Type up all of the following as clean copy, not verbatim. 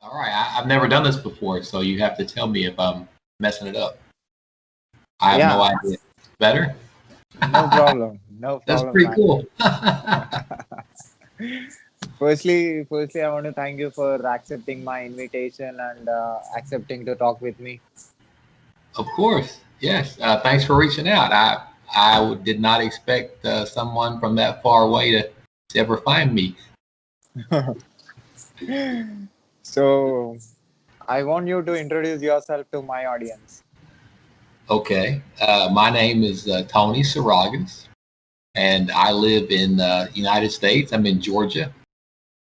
All right, I've never done this before, so you have to tell me if I'm messing it up. I have no Yeah, idea. Better? no problem. No That's problem, pretty man. cool. Firstly, I want to thank you for accepting my invitation and accepting to talk with me. Of course, yes. Thanks for reaching out. Did not expect someone from that far away to ever find me. So, I want you to introduce yourself to my audience. Okay, my name is Tony Saragas, and I live in United States. I'm in Georgia,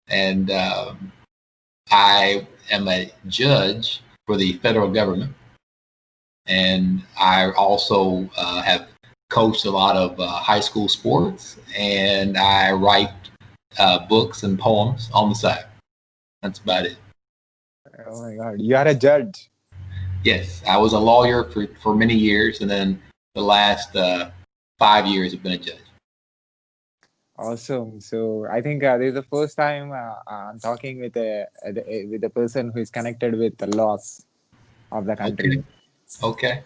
and I am a judge for the federal government, and I also have coached a lot of high school sports, and I write books and poems on the side. That's about it. Oh my God, you are a judge. Yes, I was a lawyer for many years, and then the last 5 years have been a judge. Awesome. So I think this is the first time I'm talking with a person who is connected with the laws of the country. Okay. Okay.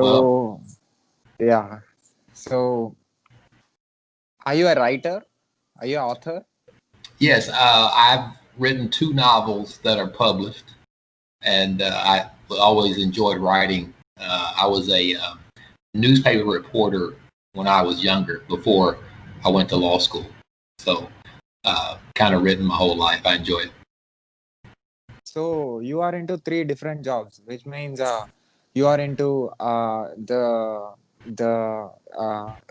Well, So yeah. So are you a writer? Are you an author? yes, I've written two novels that are published, and I always enjoyed writing. I was a newspaper reporter when I was younger, before I went to law school. So, kind of written my whole life. I enjoy it. So you are into three different jobs, which means you are into the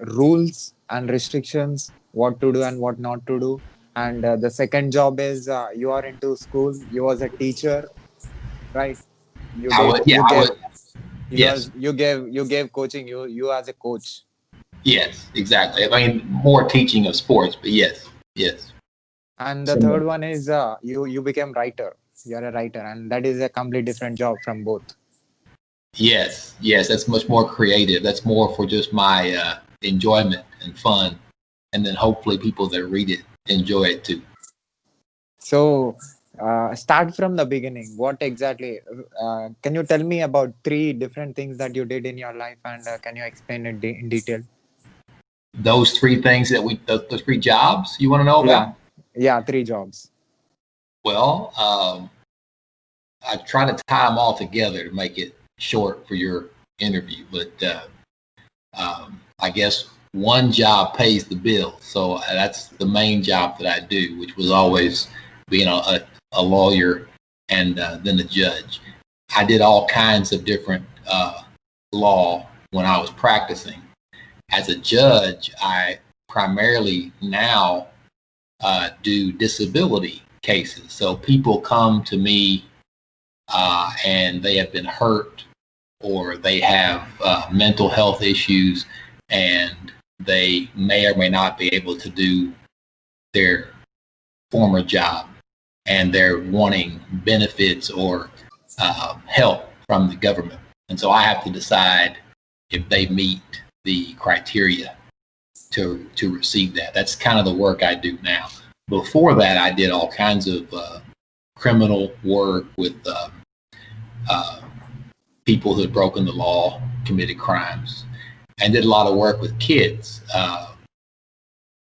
rules and restrictions, what to do and what not to do. And the second job is you are into school. You was a teacher, right? You I did would, yeah, I would, yes, you gave coaching. You as a coach. yes, exactly. I mean, more teaching of sports, but yes, yes. And the Similar. third one is you became writer. You are a writer, and that is a complete different job from both. Yes, yes, that's much more creative. That's more for just my enjoyment and fun, and then hopefully people that read it enjoy it too. So, start from the beginning. What exactly? Can you tell me about three different things that you did in your life, and can you explain it in detail? Those three things that those three jobs you want to know Yeah, about? yeah, three jobs. Well, I try to tie them all together to make it short for your interview, but I guess one job pays the bill. So that's the main job that I do, which was always being a lawyer and then a judge. I did all kinds of different law when I was practicing. As a judge, I primarily now do disability cases. So people come to me and they have been hurt, or they have mental health issues, and they may or may not be able to do their former job, and they're wanting benefits or help from the government. And so I have to decide if they meet the criteria to receive that. That's kind of the work I do now. Before that, I did all kinds of criminal work with uh, people who had broken the law, committed crimes, and did a lot of work with kids.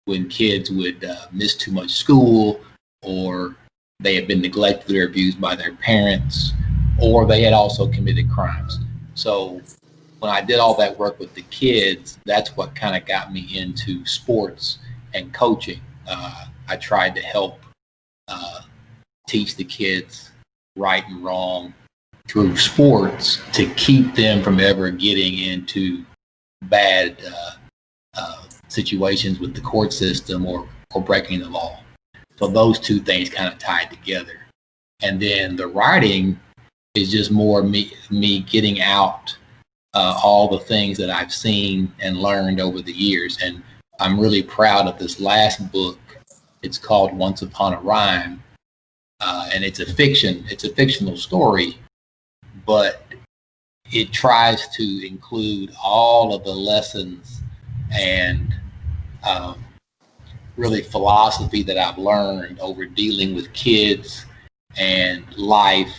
When kids would miss too much school, or they had been neglected or abused by their parents, or they had also committed crimes. So when I did all that work with the kids, that's what kind of got me into sports and coaching. I tried to help uh, teach the kids right and wrong through sports to keep them from ever getting into bad situations with the court system, or breaking the law. So those two things kind of tied together. And then the writing is just more me getting out all the things that I've seen and learned over the years. And I'm really proud of this last book. It's called Once Upon a Rhyme, and it's a fiction. It's a fictional story, but it tries to include all of the lessons and um, really philosophy that I've learned over dealing with kids and life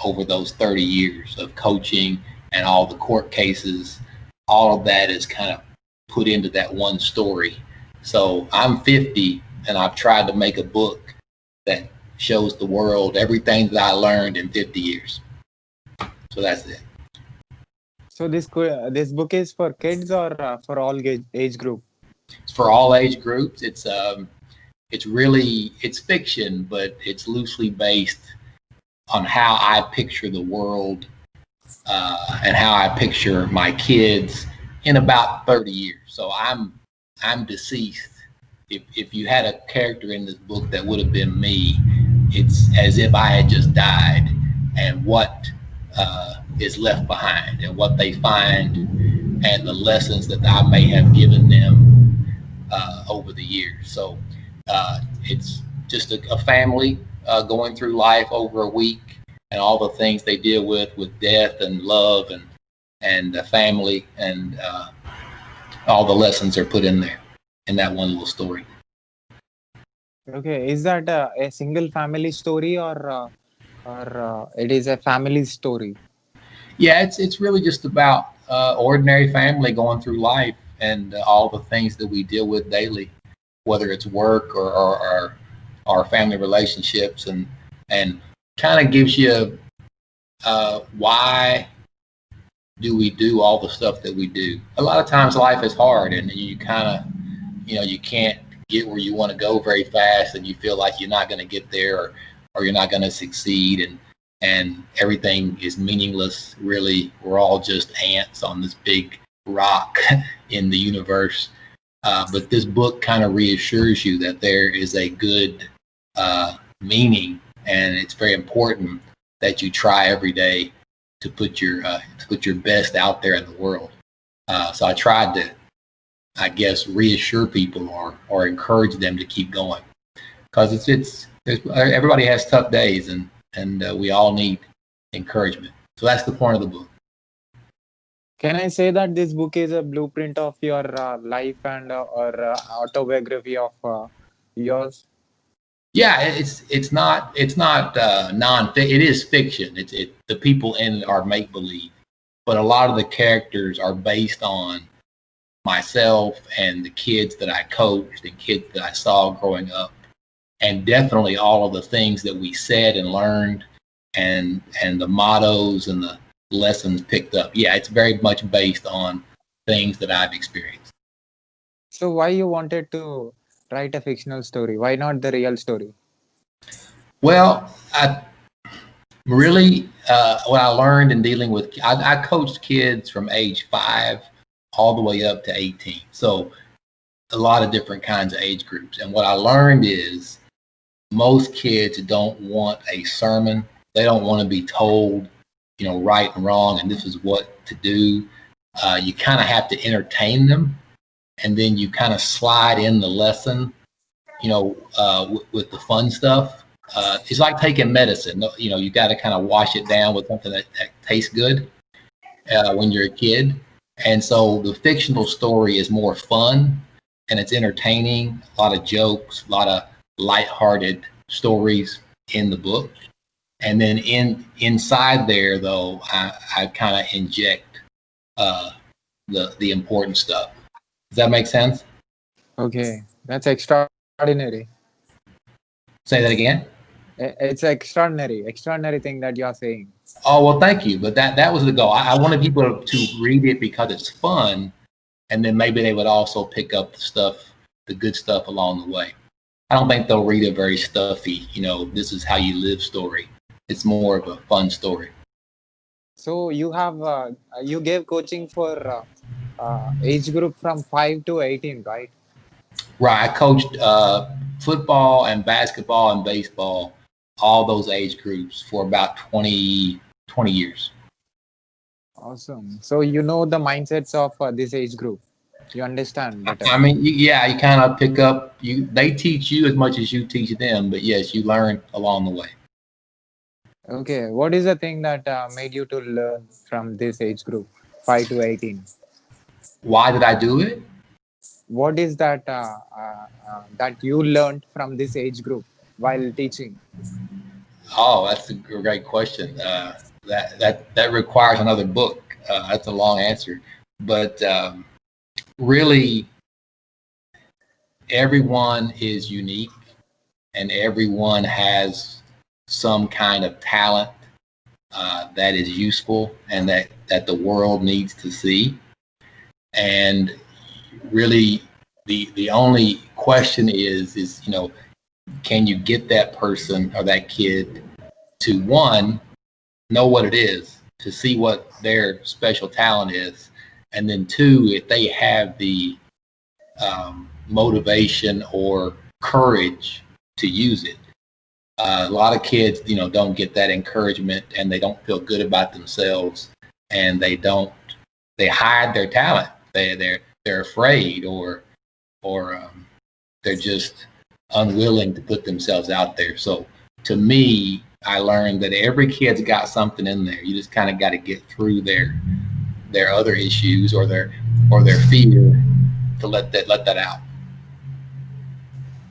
over those 30 years of coaching and all the court cases. All of that is kind of put into that one story. So I'm 50 and I've tried to make a book that shows the world everything that I learned in 50 years. So that's it. So this book is for kids or for all age group? It's for all age groups. It's really it's fiction, but it's loosely based on how I picture the world and how I picture my kids in about 30 years. So I'm deceased. If you had a character in this book that would have been me, it's as if I had just died, and what is left behind, and what they find, and the lessons that I may have given them over the years. So it's just a family going through life over a week, and all the things they deal with death and love and family, and all the lessons are put in there in that one little story. Okay, is that a single family story or it is a family story? Yeah, it's really just about ordinary family going through life and all the things that we deal with daily, whether it's work or our family relationships, and kind of gives you why do we do all the stuff that we do. A lot of times life is hard, and you kind of you can't get where you want to go very fast, and you feel like you're not going to get there, or you're not going to succeed, and everything is meaningless. Really, we're all just ants on this big rock in the universe. But this book kind of reassures you that there is a good meaning, and it's very important that you try every day to put your best out there in the world. So I tried to, I guess, reassure people or encourage them to keep going, because everybody has tough days, and we all need encouragement. So that's the point of the book. Can I say that this book is a blueprint of your life and or autobiography of yours? Yeah, it's not non. It is fiction. The people in it are make believe, but a lot of the characters are based on myself and the kids that I coached and kids that I saw growing up, and definitely all of the things that we said and learned, and the mottos and the lessons picked up. Yeah, it's very much based on things that I've experienced. So why you wanted to write a fictional story? Why not the real story? Well, I really what I learned in dealing with I coached kids from age 5 all the way up to 18. So a lot of different kinds of age groups. And what I learned is most kids don't want a sermon. They don't want to be told, right and wrong, and this is what to do. You kind of have to entertain them, and then you kind of slide in the lesson, with the fun stuff. It's like taking medicine. You got to kind of wash it down with something that tastes good when you're a kid. And so the fictional story is more fun, and it's entertaining. A lot of jokes, a lot of lighthearted stories in the book. And then inside there, though, I kind of inject uh, the important stuff. Does that make sense? Okay, that's extraordinary. Say that again. It's extraordinary thing that you are saying. Oh well, thank you. But that was the goal. I wanted people to read it because it's fun, and then maybe they would also pick up the good stuff along the way. I don't think they'll read a very stuffy, this is how you live story. It's more of a fun story. So you gave coaching for age group from 5 to 18, right? Right. I coached football and basketball and baseball, all those age groups for about 20 years. Awesome. So you know the mindsets of this age group. You understand better. I mean, yeah, you kind of pick up. They teach you as much as you teach them, but yes, you learn along the way. Okay. What is the thing that made you to learn from this age group, 5 to 18? Why did I do it? What is that that you learned from this age group while teaching? Oh, that's a great question. That requires another book. That's a long answer, but really, everyone is unique, and everyone has some kind of talent that is useful and that the world needs to see. And really, the only question is can you get that person or that kid to, one, know what it is, to see what their special talent is, and then two, if they have the motivation or courage to use it. A lot of kids, don't get that encouragement, and they don't feel good about themselves, and they hide their talent. They're afraid, or they're just unwilling to put themselves out there. So to me, I learned that every kid's got something in there. You just kind of got to get through their other issues or their fear to let that out.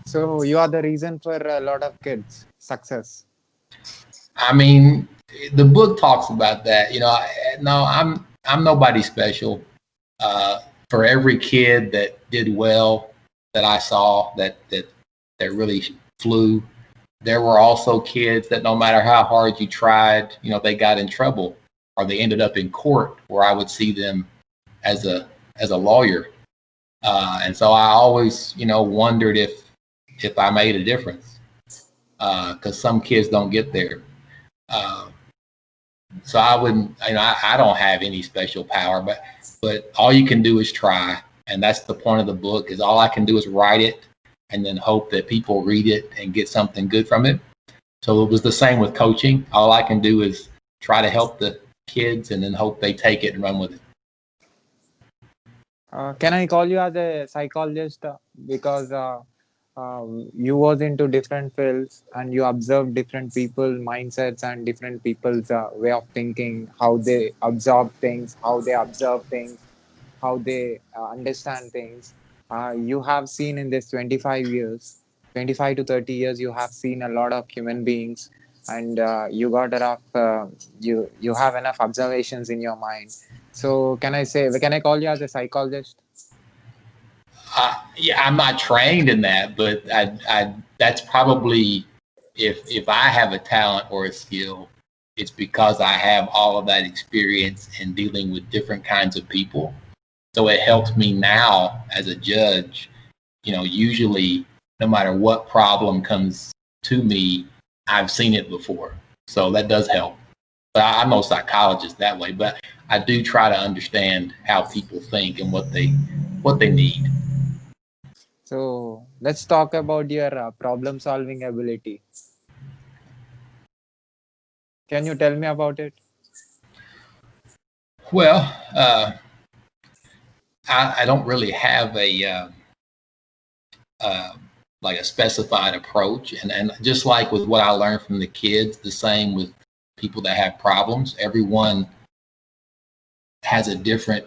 So you are the reason for a lot of kids' success. I mean, the book talks about that. No, I'm nobody special. For every kid that did well that I saw that really flew, there were also kids that no matter how hard you tried, they got in trouble or they ended up in court where I would see them as a lawyer. And so I always, wondered if I made a difference because some kids don't get there. Uh, so I wouldn't, I don't have any special power, but all you can do is try, and that's the point of the book. Is all I can do is write it, and then hope that people read it and get something good from it. So it was the same with coaching. All I can do is try to help the kids, and then hope they take it and run with it. Can I call you as a psychologist because you was into different fields and you observed different people mindsets and different people's way of thinking, how they absorb things, how they observe things, how they understand things. You have seen in this 25 years, 25 to 30 years, you have seen a lot of human beings, and you got enough. You have enough observations in your mind. So can I call you as a psychologist? Yeah, I'm not trained in that, but that's probably if I have a talent or a skill, it's because I have all of that experience in dealing with different kinds of people. So it helps me now as a judge. Usually, no matter what problem comes to me, I've seen it before. So that does help. But I'm no psychologist that way, but I do try to understand how people think and what they need. So let's talk about your problem solving ability. Can you tell me about it? Well, I don't really have uh, like a specified approach, and just like with what I learned from the kids, the same with people that have problems. Everyone has a different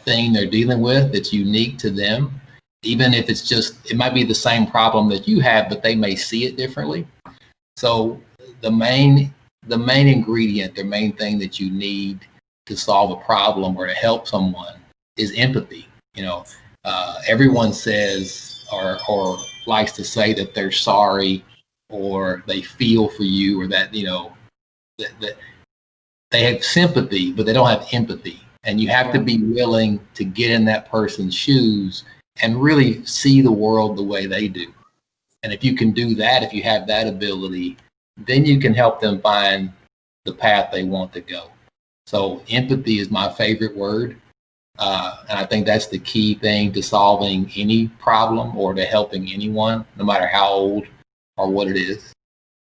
thing they're dealing with that's unique to them. Even if it might be the same problem that you have, but they may see it differently. So the main ingredient, the main thing that you need to solve a problem or to help someone is empathy. Everyone says or likes to say that they're sorry or they feel for you, or that that they have sympathy, but they don't have empathy. And you have to be willing to get in that person's shoes and really see the world the way they do. And if you can do that, if you have that ability, then you can help them find the path they want to go. So empathy is my favorite word. And I think that's the key thing to solving any problem or to helping anyone, no matter how old or what it is.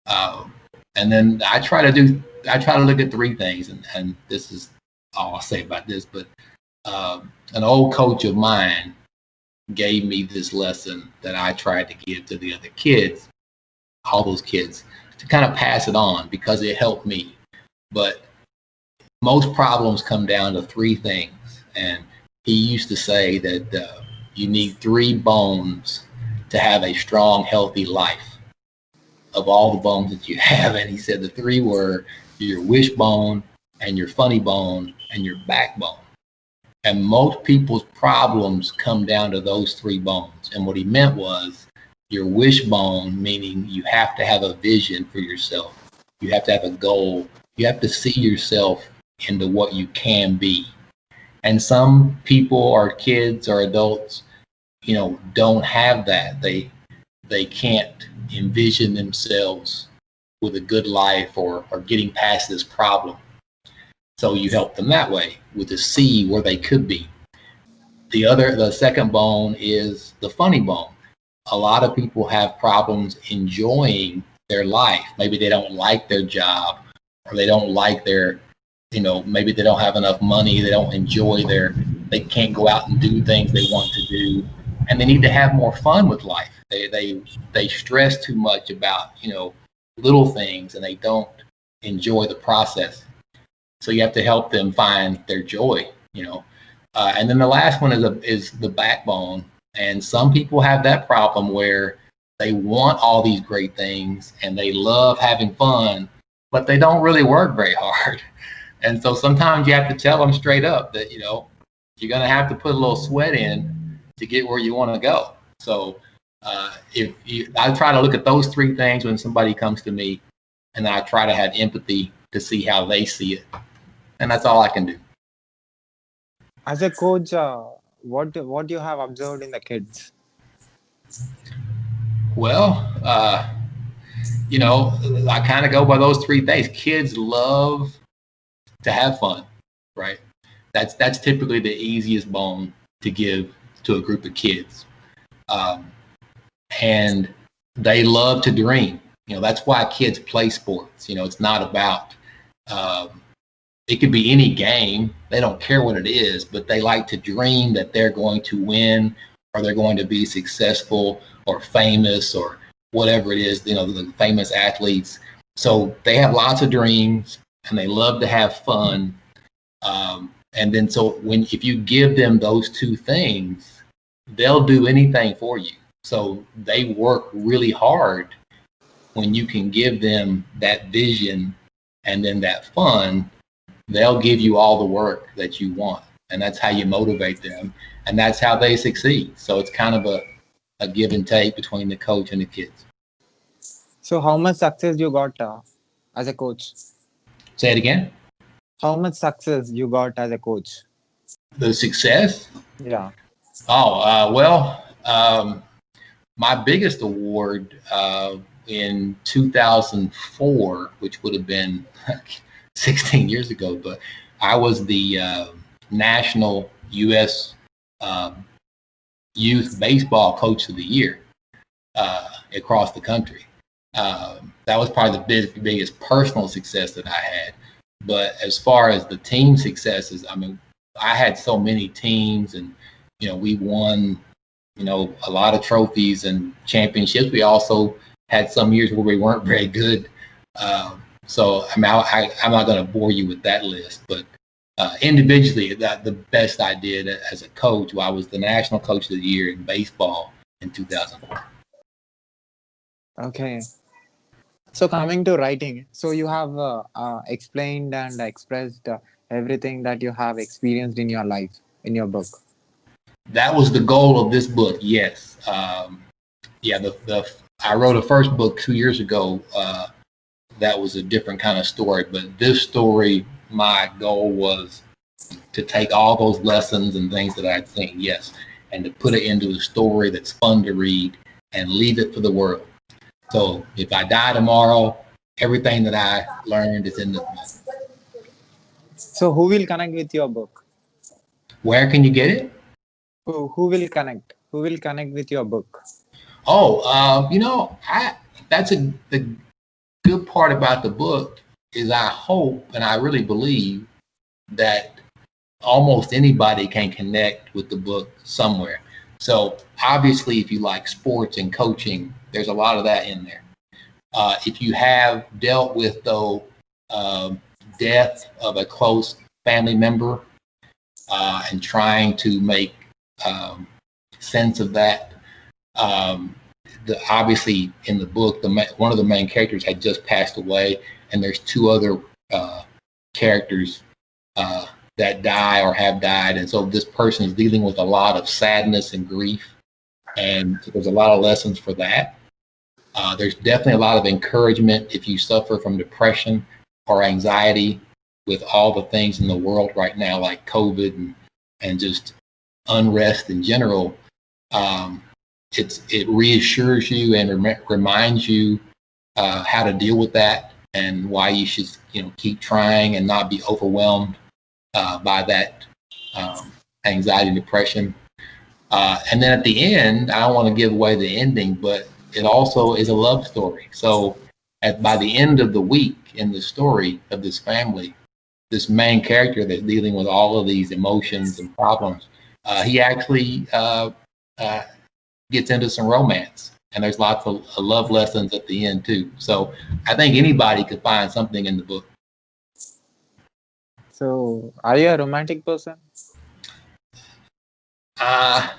And then I try to look at three things, and this is all I'll say about this, but an old coach of mine gave me this lesson that I tried to give to the other kids, all those kids, to kind of pass it on because it helped me. But most problems come down to three things. And he used to say that you need three bones to have a strong, healthy life. of all the bones that you have. And he said the three were your wishbone and your funny bone and your backbone. And most people's problems come down to those three bones. And what he meant was your wishbone, meaning you have to have a vision for yourself. You have to have a goal. You have to see yourself into what you can be. And some people or kids or adults, don't have that. They can't envision themselves with a good life or getting past this problem. So you help them that way with to see where they could be. The second bone is the funny bone. A lot of people have problems enjoying their life. Maybe they don't like their job, or they don't like their, maybe they don't have enough money. They don't enjoy they can't go out and do things they want to do, and they need to have more fun with life. They stress too much about, little things, and they don't enjoy the process. So you have to help them find their joy, and then the last one is the backbone. And some people have that problem where they want all these great things and they love having fun, but they don't really work very hard. And so sometimes you have to tell them straight up that, you're going to have to put a little sweat in to get where you want to go. So I try to look at those three things when somebody comes to me, and then I try to have empathy to see how they see it. And that's all I can do. As a coach, what you have observed in the kids? Well, I kind of go by those three things. Kids love to have fun, right? That's typically the easiest bone to give to a group of kids, and they love to dream. That's why kids play sports. It's not about. It could be any game. They don't care what it is, but they like to dream that they're going to win, or they're going to be successful or famous or whatever it is, the famous athletes. So they have lots of dreams and they love to have fun. And then if you give them those two things, they'll do anything for you. So they work really hard when you can give them that vision and then that fun. They'll give you all the work that you want, and that's how you motivate them, and that's how they succeed. So it's kind of a give and take between the coach and the kids. So how much success you got as a coach? Say it again. How much success you got as a coach? The success? Yeah. Oh, well, my biggest award in 2004, which would have been 16 years ago, but I was the national U.S. Youth Baseball Coach of the Year across the country. That was probably the biggest personal success that I had. But as far as the team successes, I had so many teams, and we won a lot of trophies and championships. We also had some years where we weren't very good. So I'm not going to bore you with that list, but individually, the best I did as a coach, I was the national coach of the year in baseball in 2004. Okay. So coming to writing, so you have explained and expressed everything that you have experienced in your life in your book. That was the goal of this book. Yes. I wrote a first book 2 years ago. That was a different kind of story, but this story, my goal was to take all those lessons and things that I'd seen, yes, and to put it into a story that's fun to read and leave it for the world. So if I die tomorrow, everything that I learned is in this book. So who will connect with your book? Where can you get it? Who will connect? Who will connect with your book? Oh, that's the good part about the book is I hope and I really believe that almost anybody can connect with the book somewhere. So obviously, if you like sports and coaching, there's a lot of that in there. If you have dealt with death of a close family member and trying to make sense of that, obviously in the book, one of the main characters had just passed away, and there's two other characters that die or have died, and so this person is dealing with a lot of sadness and grief, and there's a lot of lessons for that. There's definitely a lot of encouragement if you suffer from depression or anxiety with all the things in the world right now, like COVID and just unrest in general. It reassures you and reminds you how to deal with that and why you should keep trying and not be overwhelmed by that anxiety and depression. And then at the end, I don't want to give away the ending, but it also is a love story. So by the end of the week in the story of this family, this main character that's dealing with all of these emotions and problems, he actually gets into some romance, and there's lots of love lessons at the end too. So I think anybody could find something in the book. So, are you a romantic person? I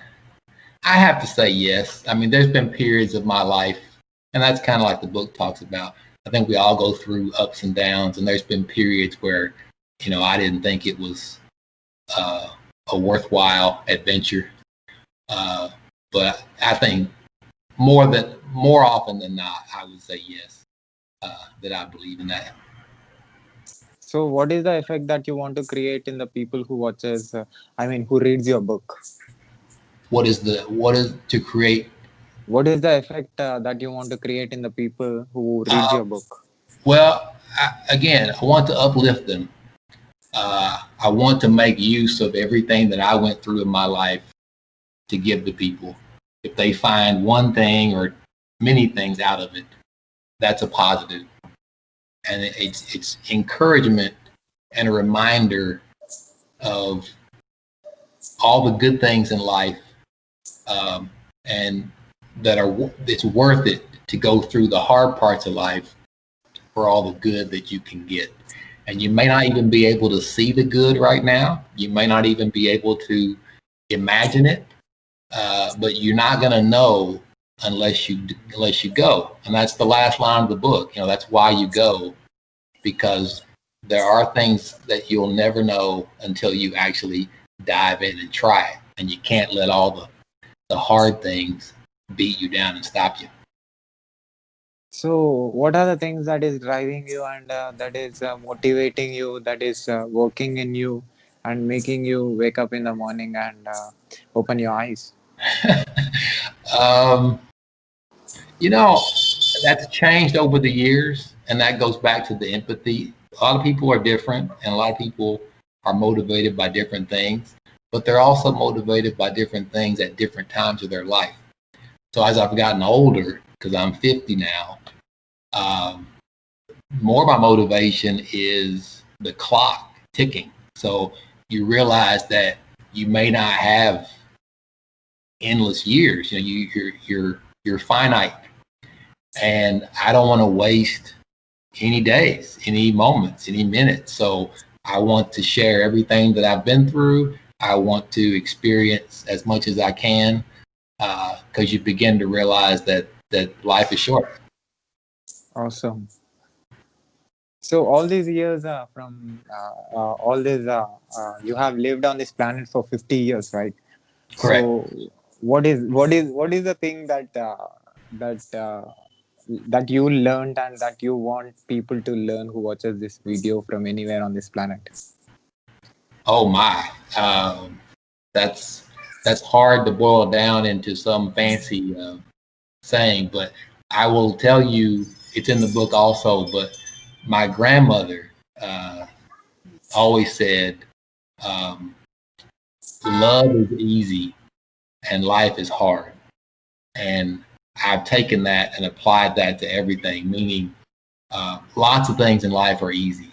have to say yes. I mean, there's been periods of my life, and that's kind of like the book talks about. I think we all go through ups and downs, and there's been periods where, I didn't think it was a worthwhile adventure. But I think more often than not, I would say yes, that I believe in that. So, what is the effect that you want to create in the people who watches? Who reads your book? What is to create? What is the effect that you want to create in the people who read your book? Well, I want to uplift them. I want to make use of everything that I went through in my life to give to people. If they find one thing or many things out of it, that's a positive. And it's encouragement and a reminder of all the good things in life, and that it's worth it to go through the hard parts of life for all the good that you can get. And you may not even be able to see the good right now. You may not even be able to imagine it, but you're not going to know unless you go. And that's the last line of the book. That's why you go, because there are things that you'll never know until you actually dive in and try it. And you can't let all the hard things beat you down and stop you. So, what are the things that is driving you and that is motivating you, that is working in you and making you wake up in the morning and open your eyes? That's changed over the years, and that goes back to the empathy. A lot of people are different, and a lot of people are motivated by different things, but they're also motivated by different things at different times of their life. So as I've gotten older, because I'm 50 now, more of my motivation is the clock ticking. So you realize that you may not have endless years. You're finite, and I don't want to waste any days, any moments, any minutes. So I want to share everything that I've been through. I want to experience as much as I can, because you begin to realize that life is short. Awesome. So all these years all this, you have lived on this planet for 50 years, right? Correct. So what is the thing that you learned and that you want people to learn who watches this video from anywhere on this planet? Oh my, that's hard to boil down into some fancy saying, but I will tell you, it's in the book also, but my grandmother always said, love is easy and life is hard. And I've taken that and applied that to everything, meaning lots of things in life are easy.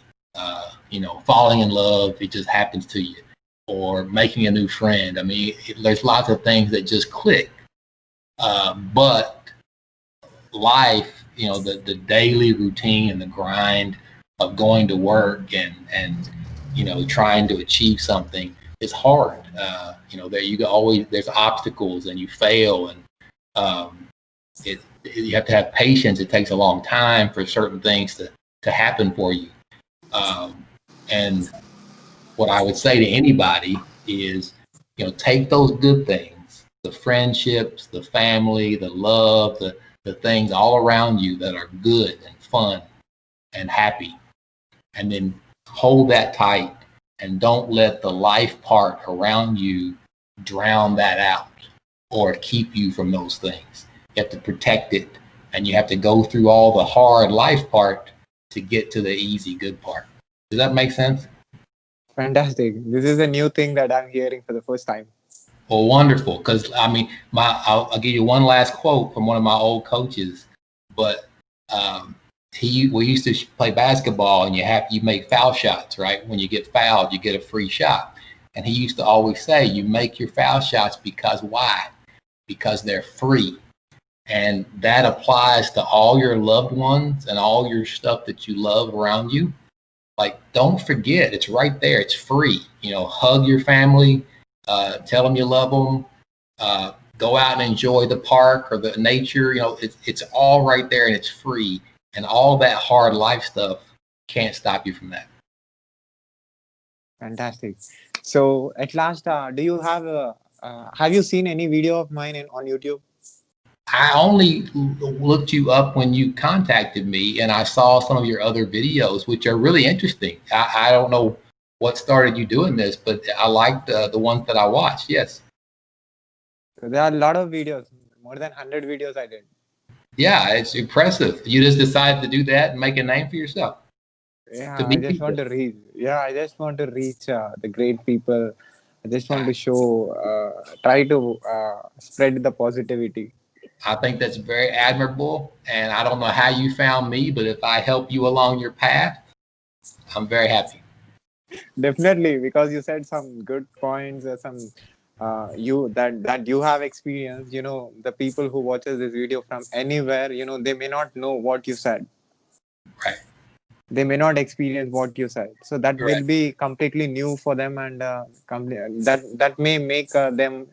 Falling in love, it just happens to you, or making a new friend. I mean, there's lots of things that just click. But life, the daily routine and the grind of going to work and trying to achieve something is hard. There's obstacles and you fail, and You have to have patience. It takes a long time for certain things to happen for you. And what I would say to anybody is, take those good things, the friendships, the family, the love, the things all around you that are good and fun and happy, and then hold that tight and don't let the life part around you drown that out or keep you from those things. You have to protect it, and you have to go through all the hard life part to get to the easy good part. Does that make sense? Fantastic. This is a new thing that I'm hearing for the first time. Well, wonderful. Because I mean, I'll give you one last quote from one of my old coaches. But we used to play basketball, and you make foul shots, right? When you get fouled, you get a free shot. And he used to always say, you make your foul shots because why? Because they're free. And that applies to all your loved ones and all your stuff that you love around you. Like, don't forget, it's right there. It's free. Hug your family, tell them you love them, go out and enjoy the park or the nature. It's all right there, and it's free. And all that hard life stuff can't stop you from that. Fantastic. So at last, do you have you seen any video of mine on YouTube? I only looked you up when you contacted me, and I saw some of your other videos, which are really interesting. I don't know what started you doing this, but I liked the ones that I watched. Yes. So there are a lot of videos, more than 100 videos I did. Yeah, it's impressive. You just decided to do that and make a name for yourself. Yeah, I just want to reach. Yeah, I just want to reach the great people. I just want to try to spread the positivity. I think that's very admirable, and I don't know how you found me, but if I help you along your path, I'm very happy. Definitely, because you said some good points, some you that you have experience. The people who watches this video from anywhere, they may not know what you said. Right. They may not experience what you said, so that will Correct. be completely new for them, and that may make them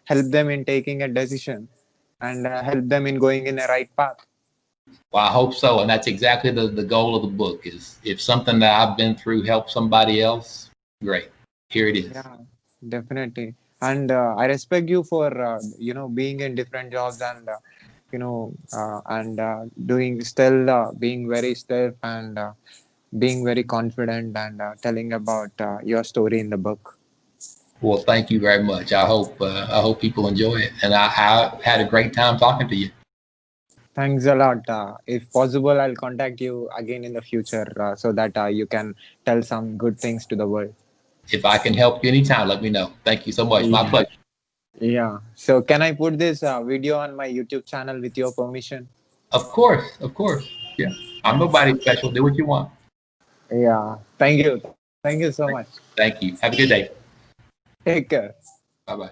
help them in taking a decision, and help them in going in a right path. Well, I hope so, and that's exactly the goal of the book. Is if something that I've been through helps somebody else, great. Here it is. Yeah, definitely. And I respect you for being in different jobs, and doing still being very stiff, and being very confident, and telling about your story in the book. Well, thank you very much. I hope people enjoy it, and I had a great time talking to you. Thanks a lot. If possible, I'll contact you again in the future, so that you can tell some good things to the world. If I can help you anytime, let me know. Thank you so much. My Yeah. pleasure. Yeah. So can I put this video on my YouTube channel with your permission? Of course, of course. Yeah, I'm nobody special. Do what you want. Yeah. Thank you. Thank you so much. Thank you. Have a good day. Take care. Bye bye.